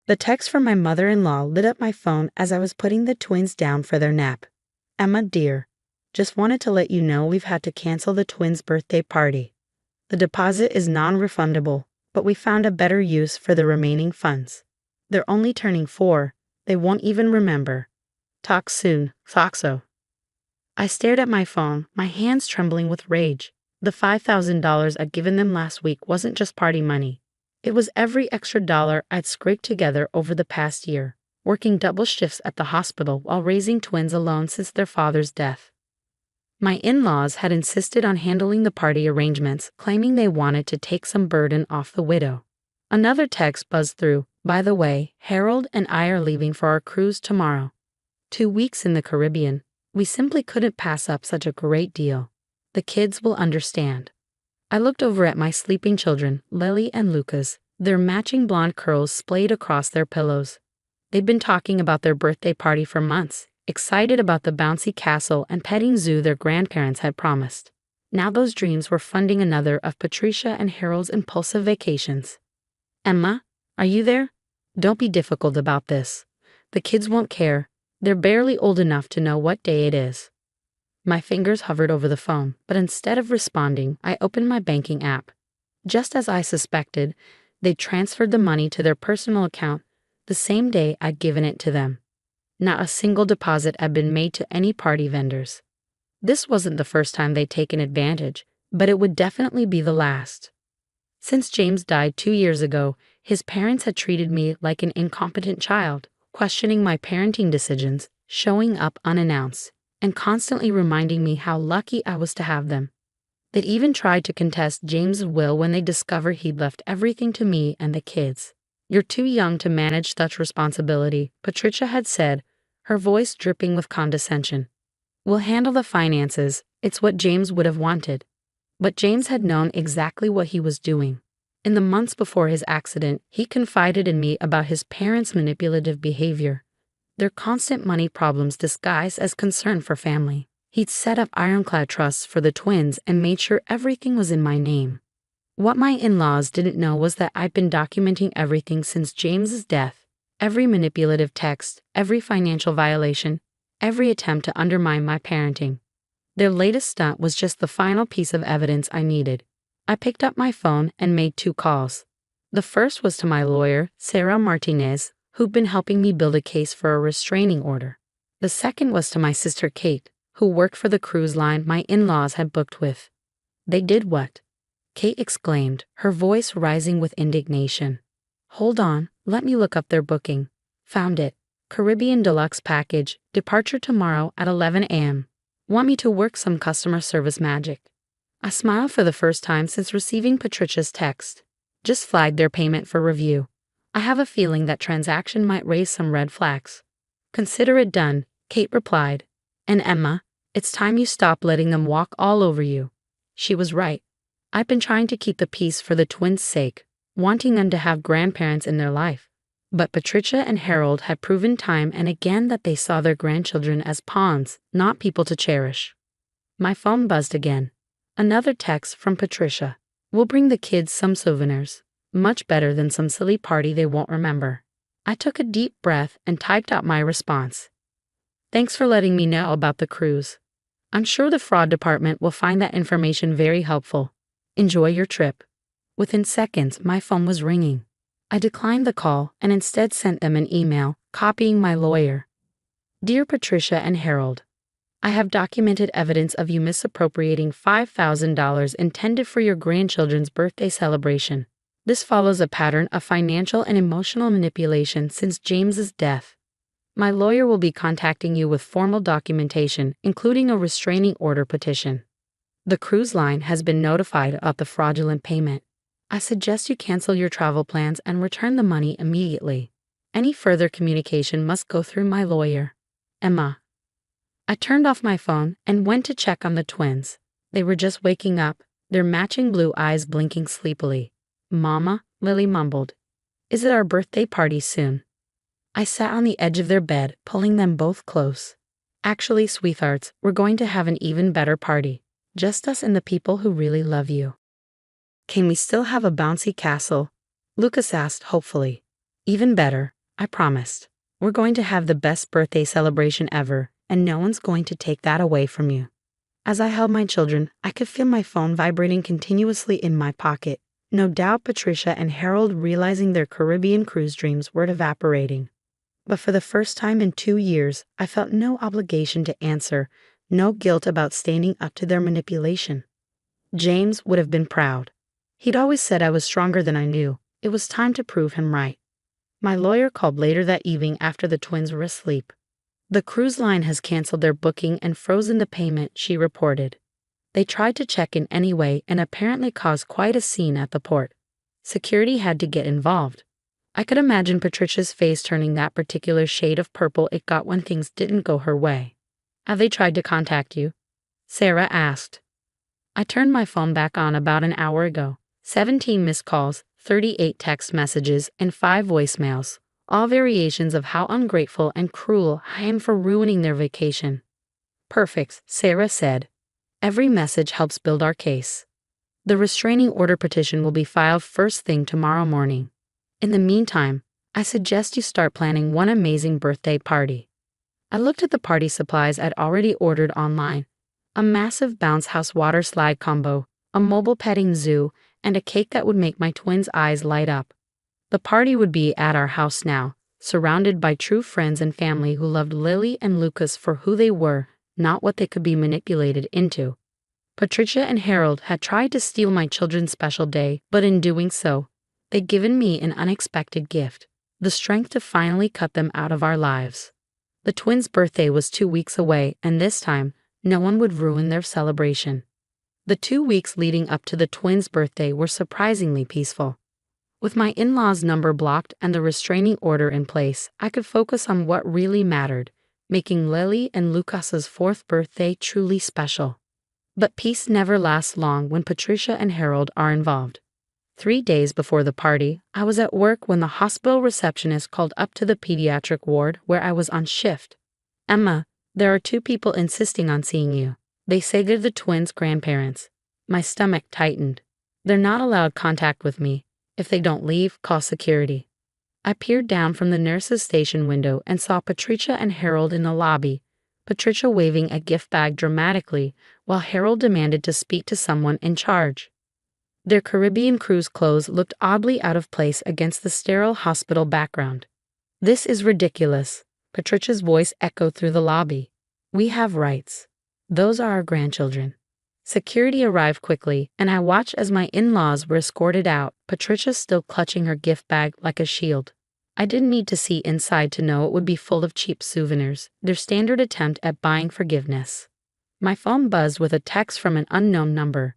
The text from my mother-in-law lit up my phone as I was putting the twins down for their nap. Emma, dear, just wanted to let you know we've had to cancel the twins' birthday party. The deposit is non-refundable, but we found a better use for the remaining funds. They're only turning 4. They won't even remember. Talk soon, Foxo. I stared at my phone, my hands trembling with rage. The $5,000 I'd given them last week wasn't just party money. It was every extra dollar I'd scraped together over the past year, working double shifts at the hospital while raising twins alone since their father's death. My in-laws had insisted on handling the party arrangements, claiming they wanted to take some burden off the widow. Another text buzzed through. By the way, Harold and I are leaving for our cruise tomorrow. 2 weeks in the Caribbean. We simply couldn't pass up such a great deal. The kids will understand. I looked over at my sleeping children, Lily and Lucas, their matching blonde curls splayed across their pillows. They'd been talking about their birthday party for months, excited about the bouncy castle and petting zoo their grandparents had promised. Now those dreams were funding another of Patricia and Harold's impulsive vacations. Emma, are you there? Don't be difficult about this. The kids won't care. They're barely old enough to know what day it is. My fingers hovered over the phone, but instead of responding, I opened my banking app. Just as I suspected, they'd transferred the money to their personal account the same day I'd given it to them. Not a single deposit had been made to any party vendors. This wasn't the first time they'd taken advantage, but it would definitely be the last. Since James died 2 years ago, his parents had treated me like an incompetent child, questioning my parenting decisions, showing up unannounced, and constantly reminding me how lucky I was to have them. They'd even tried to contest James' will when they discovered he'd left everything to me and the kids. You're too young to manage such responsibility, Patricia had said, her voice dripping with condescension. We'll handle the finances, it's what James would have wanted. But James had known exactly what he was doing. In the months before his accident, he confided in me about his parents' manipulative behavior. Their constant money problems disguised as concern for family. He'd set up ironclad trusts for the twins and made sure everything was in my name. What my in-laws didn't know was that I'd been documenting everything since James's death. Every manipulative text, every financial violation, every attempt to undermine my parenting. Their latest stunt was just the final piece of evidence I needed. I picked up my phone and made 2 calls. The first was to my lawyer, Sarah Martinez, who'd been helping me build a case for a restraining order. The second was to my sister Kate, who worked for the cruise line my in-laws had booked with. They did what? Kate exclaimed, her voice rising with indignation. Hold on, let me look up their booking. Found it. Caribbean Deluxe Package, departure tomorrow at 11 a.m. Want me to work some customer service magic? I smiled for the first time since receiving Patricia's text. Just flagged their payment for review. I have a feeling that transaction might raise some red flags. Consider it done, Kate replied. And Emma, it's time you stop letting them walk all over you. She was right. I've been trying to keep the peace for the twins' sake, wanting them to have grandparents in their life. But Patricia and Harold had proven time and again that they saw their grandchildren as pawns, not people to cherish. My phone buzzed again. Another text from Patricia. We'll bring the kids some souvenirs. Much better than some silly party they won't remember. I took a deep breath and typed out my response. Thanks for letting me know about the cruise. I'm sure the fraud department will find that information very helpful. Enjoy your trip. Within seconds, my phone was ringing. I declined the call and instead sent them an email, copying my lawyer. Dear Patricia and Harold, I have documented evidence of you misappropriating $5,000 intended for your grandchildren's birthday celebration. This follows a pattern of financial and emotional manipulation since James's death. My lawyer will be contacting you with formal documentation, including a restraining order petition. The cruise line has been notified about the fraudulent payment. I suggest you cancel your travel plans and return the money immediately. Any further communication must go through my lawyer. Emma. I turned off my phone and went to check on the twins. They were just waking up, their matching blue eyes blinking sleepily. Mama, Lily mumbled. Is it our birthday party soon? I sat on the edge of their bed, pulling them both close. Actually, sweethearts, we're going to have an even better party. Just us and the people who really love you. Can we still have a bouncy castle? Lucas asked hopefully. Even better, I promised. We're going to have the best birthday celebration ever, and no one's going to take that away from you. As I held my children, I could feel my phone vibrating continuously in my pocket. No doubt Patricia and Harold, realizing their Caribbean cruise dreams, were evaporating. But for the first time in 2 years, I felt no obligation to answer, no guilt about standing up to their manipulation. James would have been proud. He'd always said I was stronger than I knew. It was time to prove him right. My lawyer called later that evening after the twins were asleep. The cruise line has canceled their booking and frozen the payment, she reported. They tried to check in anyway and apparently caused quite a scene at the port. Security had to get involved. I could imagine Patricia's face turning that particular shade of purple it got when things didn't go her way. Have they tried to contact you? Sarah asked. I turned my phone back on about an hour ago. 17 missed calls, 38 text messages, and 5 voicemails, all variations of how ungrateful and cruel I am for ruining their vacation. Perfect, Sarah said. Every message helps build our case. The restraining order petition will be filed first thing tomorrow morning. In the meantime, I suggest you start planning one amazing birthday party. I looked at the party supplies I'd already ordered online. A massive bounce house water slide combo, a mobile petting zoo, and a cake that would make my twins' eyes light up. The party would be at our house now, surrounded by true friends and family who loved Lily and Lucas for who they were, not what they could be manipulated into. Patricia and Harold had tried to steal my children's special day, but in doing so, they'd given me an unexpected gift, the strength to finally cut them out of our lives. The twins' birthday was 2 weeks away, and this time, no one would ruin their celebration. The 2 weeks leading up to the twins' birthday were surprisingly peaceful. With my in-laws' number blocked and the restraining order in place, I could focus on what really mattered, making Lily and Lucas's 4th birthday truly special. But peace never lasts long when Patricia and Harold are involved. 3 days before the party, I was at work when the hospital receptionist called up to the pediatric ward where I was on shift. Emma, there are 2 people insisting on seeing you. They say they're the twins' grandparents. My stomach tightened. They're not allowed contact with me. If they don't leave, call security. I peered down from the nurse's station window and saw Patricia and Harold in the lobby, Patricia waving a gift bag dramatically, while Harold demanded to speak to someone in charge. Their Caribbean cruise clothes looked oddly out of place against the sterile hospital background. This is ridiculous, Patricia's voice echoed through the lobby. We have rights. Those are our grandchildren. Security arrived quickly, and I watched as my in-laws were escorted out, Patricia still clutching her gift bag like a shield. I didn't need to see inside to know it would be full of cheap souvenirs, their standard attempt at buying forgiveness. My phone buzzed with a text from an unknown number.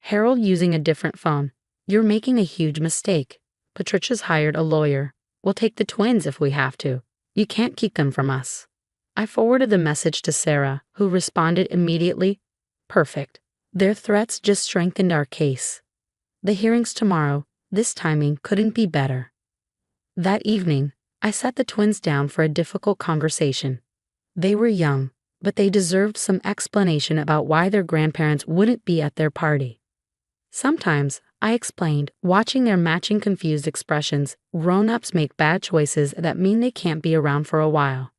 Harold using a different phone. You're making a huge mistake. Patricia's hired a lawyer. We'll take the twins if we have to. You can't keep them from us. I forwarded the message to Sarah, who responded immediately. Perfect. Their threats just strengthened our case. The hearing's tomorrow. This timing couldn't be better. That evening, I sat the twins down for a difficult conversation. They were young, but they deserved some explanation about why their grandparents wouldn't be at their party. Sometimes, I explained, watching their matching confused expressions, grown-ups make bad choices that mean they can't be around for a while.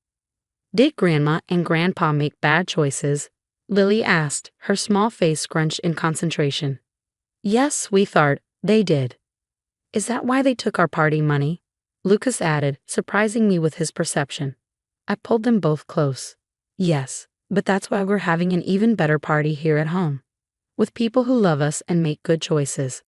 Did Grandma and Grandpa make bad choices? Lily asked, her small face scrunched in concentration. Yes, sweetheart, they did. Is that why they took our party money? Lucas added, surprising me with his perception. I pulled them both close. Yes, but that's why we're having an even better party here at home, with people who love us and make good choices.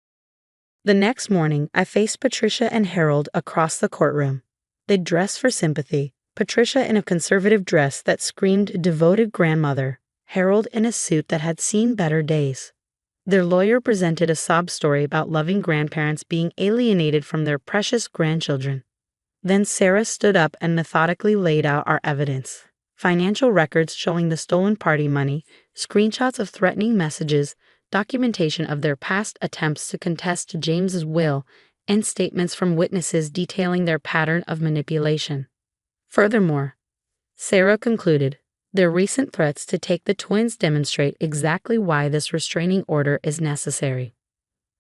The next morning, I faced Patricia and Harold across the courtroom. They'd dressed for sympathy, Patricia in a conservative dress that screamed devoted grandmother, Harold in a suit that had seen better days. Their lawyer presented a sob story about loving grandparents being alienated from their precious grandchildren. Then Sarah stood up and methodically laid out our evidence. Financial records showing the stolen party money, screenshots of threatening messages, documentation of their past attempts to contest James's will, and statements from witnesses detailing their pattern of manipulation. Furthermore, Sarah concluded, their recent threats to take the twins demonstrate exactly why this restraining order is necessary.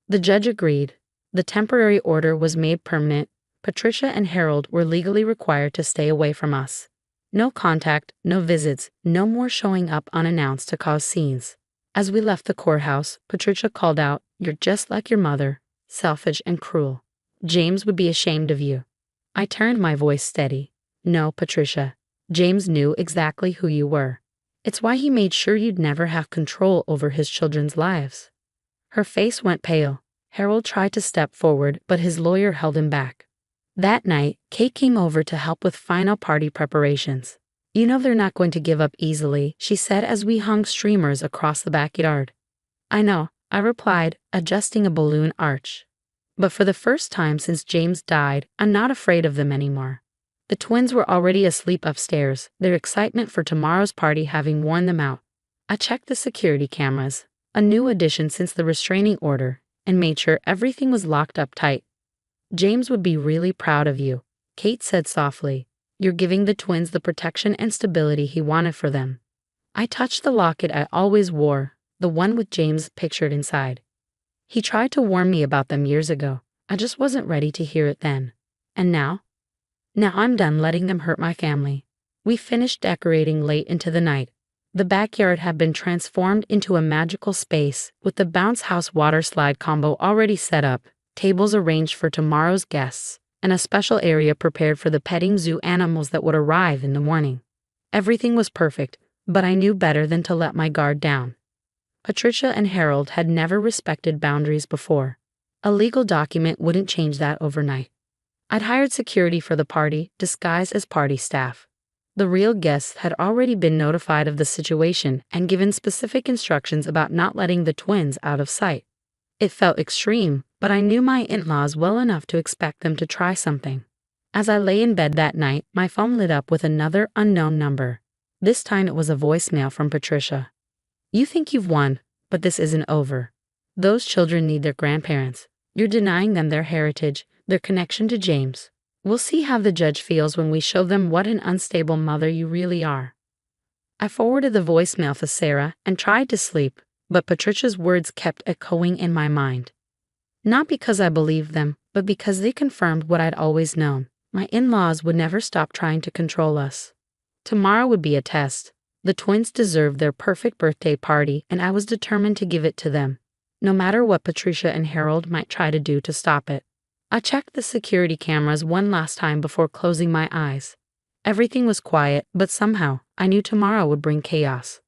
The judge agreed. The temporary order was made permanent, Patricia and Harold were legally required to stay away from us. No contact, no visits, no more showing up unannounced to cause scenes. As we left the courthouse, Patricia called out, "You're just like your mother, selfish and cruel. James would be ashamed of you." I turned my voice steady. "No, Patricia. James knew exactly who you were. It's why he made sure you'd never have control over his children's lives." Her face went pale. Harold tried to step forward, but his lawyer held him back. That night, Kate came over to help with final party preparations. "You know they're not going to give up easily," she said as we hung streamers across the backyard. "I know," I replied, adjusting a balloon arch. But for the first time since James died, I'm not afraid of them anymore. The twins were already asleep upstairs, their excitement for tomorrow's party having worn them out. I checked the security cameras, a new addition since the restraining order, and made sure everything was locked up tight. "James would be really proud of you," Kate said softly. "You're giving the twins the protection and stability he wanted for them." I touched the locket I always wore, the one with James pictured inside. He tried to warn me about them years ago. I just wasn't ready to hear it then. And now? Now I'm done letting them hurt my family. We finished decorating late into the night. The backyard had been transformed into a magical space, with the bounce house water slide combo already set up, tables arranged for tomorrow's guests, and a special area prepared for the petting zoo animals that would arrive in the morning. Everything was perfect, but I knew better than to let my guard down. Patricia and Harold had never respected boundaries before. A legal document wouldn't change that overnight. I'd hired security for the party, disguised as party staff. The real guests had already been notified of the situation and given specific instructions about not letting the twins out of sight. It felt extreme, but I knew my in-laws well enough to expect them to try something. As I lay in bed that night, my phone lit up with another unknown number. This time it was a voicemail from Patricia. "You think you've won, but this isn't over. Those children need their grandparents. You're denying them their heritage, their connection to James. We'll see how the judge feels when we show them what an unstable mother you really are." I forwarded the voicemail to Sarah and tried to sleep, but Patricia's words kept echoing in my mind. Not because I believed them, but because they confirmed what I'd always known. My in-laws would never stop trying to control us. Tomorrow would be a test. The twins deserved their perfect birthday party, and I was determined to give it to them, no matter what Patricia and Harold might try to do to stop it. I checked the security cameras one last time before closing my eyes. Everything was quiet, but somehow, I knew tomorrow would bring chaos.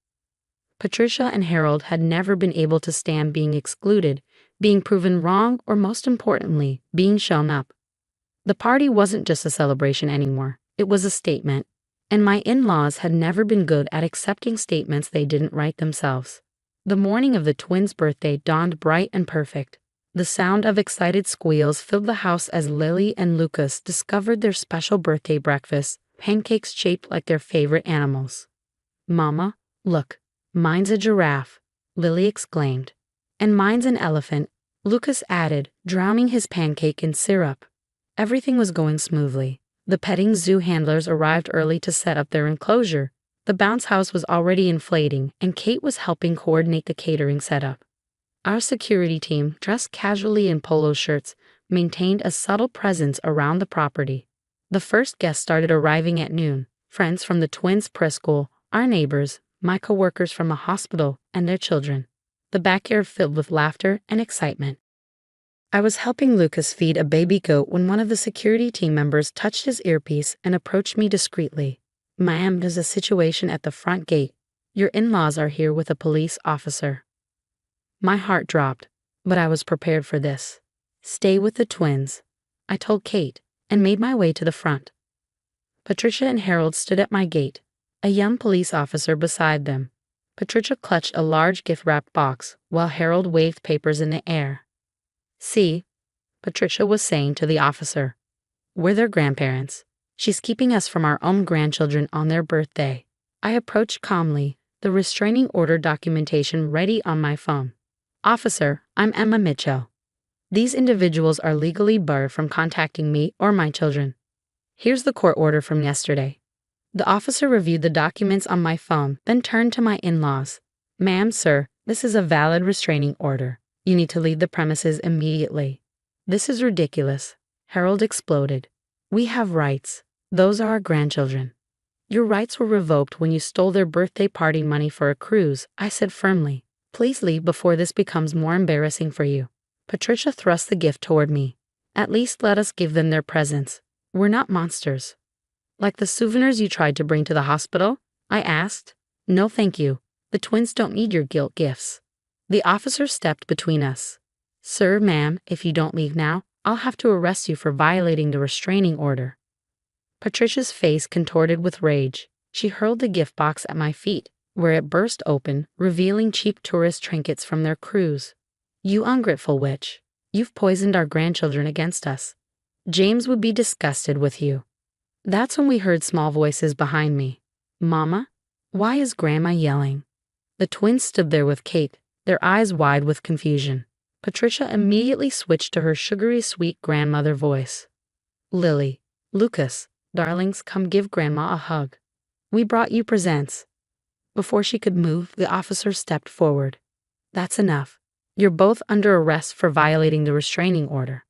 Patricia and Harold had never been able to stand being excluded, being proven wrong, or most importantly, being shown up. The party wasn't just a celebration anymore, it was a statement, and my in-laws had never been good at accepting statements they didn't write themselves. The morning of the twins' birthday dawned bright and perfect. The sound of excited squeals filled the house as Lily and Lucas discovered their special birthday breakfast, pancakes shaped like their favorite animals. "Mama, look, mine's a giraffe," Lily exclaimed. "And mine's an elephant," Lucas added, drowning his pancake in syrup. Everything was going smoothly. The petting zoo handlers arrived early to set up their enclosure. The bounce house was already inflating, and Kate was helping coordinate the catering setup. Our security team, dressed casually in polo shirts, maintained a subtle presence around the property. The first guests started arriving at noon, friends from the twins' preschool, our neighbors, my coworkers from a hospital, and their children. The backyard filled with laughter and excitement. I was helping Lucas feed a baby goat when one of the security team members touched his earpiece and approached me discreetly. "Ma'am, there's a situation at the front gate. Your in-laws are here with a police officer." My heart dropped, but I was prepared for this. "Stay with the twins," I told Kate, and made my way to the front. Patricia and Harold stood at my gate, a young police officer beside them. Patricia clutched a large gift-wrapped box, while Harold waved papers in the air. "See," Patricia was saying to the officer, "we're their grandparents. She's keeping us from our own grandchildren on their birthday." I approached calmly, the restraining order documentation ready on my phone. "Officer, I'm Emma Mitchell. These individuals are legally barred from contacting me or my children. Here's the court order from yesterday." The officer reviewed the documents on my phone, then turned to my in-laws. "Ma'am, sir, this is a valid restraining order. You need to leave the premises immediately." "This is ridiculous," Harold exploded. We have rights. Those are our grandchildren. Your rights were revoked when you stole their birthday party money for a cruise, I said firmly. Please leave before this becomes more embarrassing for you. Patricia thrust the gift toward me. At least let us give them their presents. We're not monsters. Like the souvenirs you tried to bring to the hospital? I asked. No thank you. The twins don't need your guilt gifts. The officer stepped between us. Sir, ma'am, if you don't leave now, I'll have to arrest you for violating the restraining order. Patricia's face contorted with rage. She hurled the gift box at my feet, where it burst open, revealing cheap tourist trinkets from their cruise. You ungrateful witch. You've poisoned our grandchildren against us. James would be disgusted with you. That's when we heard small voices behind me. Mama? Why is Grandma yelling? The twins stood there with Kate, their eyes wide with confusion. Patricia immediately switched to her sugary sweet grandmother voice. Lily, Lucas, darlings, come give Grandma a hug. We brought you presents. Before she could move, the officer stepped forward. That's enough. You're both under arrest for violating the restraining order.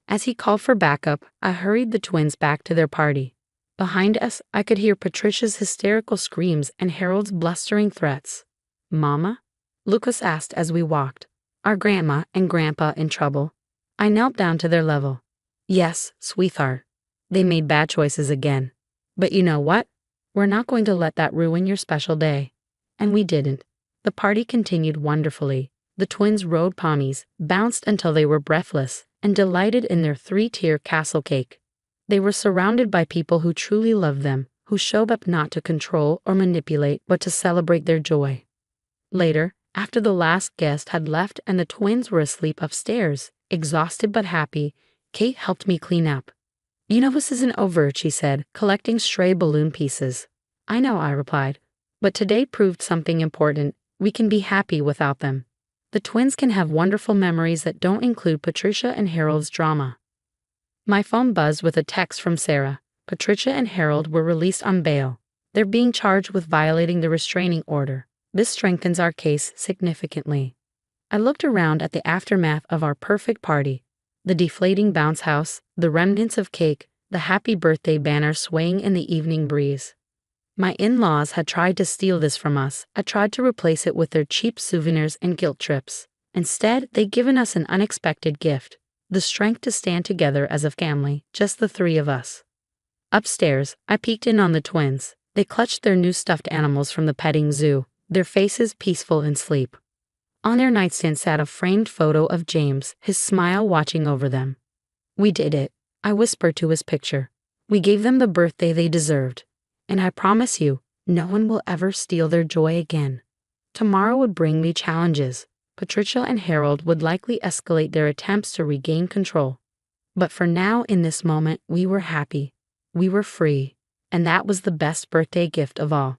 As he called for backup, I hurried the twins back to their party. Behind us, I could hear Patricia's hysterical screams and Harold's blustering threats. Mama? Lucas asked as we walked. Are Grandma and Grandpa in trouble? I knelt down to their level. Yes, sweetheart. They made bad choices again. But you know what? We're not going to let that ruin your special day. And we didn't. The party continued wonderfully. The twins rode pommies, bounced until they were breathless, and delighted in their 3-tier castle cake. They were surrounded by people who truly loved them, who showed up not to control or manipulate but to celebrate their joy. Later, after the last guest had left and the twins were asleep upstairs, exhausted but happy, Kate helped me clean up. You know this isn't overt, she said, collecting stray balloon pieces. I know, I replied. But today proved something important. We can be happy without them. The twins can have wonderful memories that don't include Patricia and Harold's drama. My phone buzzed with a text from Sarah. Patricia and Harold were released on bail. They're being charged with violating the restraining order. This strengthens our case significantly. I looked around at the aftermath of our perfect party. The deflating bounce house, the remnants of cake, the happy birthday banner swaying in the evening breeze. My in-laws had tried to steal this from us. I tried to replace it with their cheap souvenirs and guilt trips. Instead, they'd given us an unexpected gift. The strength to stand together as a family, just the 3 of us. Upstairs, I peeked in on the twins. They clutched their new stuffed animals from the petting zoo, their faces peaceful in sleep. On their nightstand sat a framed photo of James, his smile watching over them. We did it, I whispered to his picture. We gave them the birthday they deserved. And I promise you, no one will ever steal their joy again. Tomorrow would bring me challenges. Patricia and Harold would likely escalate their attempts to regain control. But for now, in this moment, we were happy. We were free. And that was the best birthday gift of all.